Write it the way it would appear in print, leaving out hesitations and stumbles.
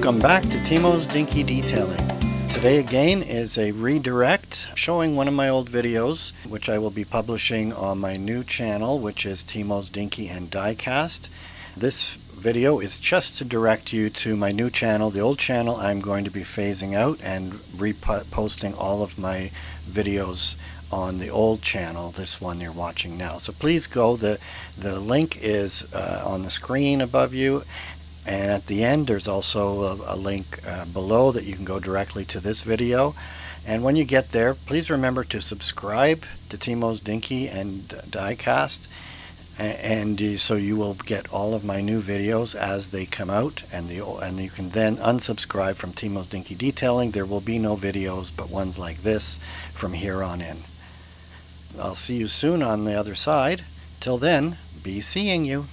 Welcome back to Timo's Dinky Detailing. Today again is a redirect showing one of my old videos, which I will be publishing on my new channel, which is Timo's Dinky and Diecast. This video is just to direct you to my new channel. The old channel I'm going to be phasing out and reposting all of my videos on the old channel, this one you're watching now. So please go, the link is on the screen above you, and at the end there's also a link below that you can go directly to this video. And when you get there, please remember to subscribe to Timo's Dinky and Diecast, and so you will get all of my new videos as they come out, and you can then unsubscribe from Timo's Dinky Detailing. There will be no videos but ones like this from here on in. I'll see you soon on the other side. Till then, be seeing you.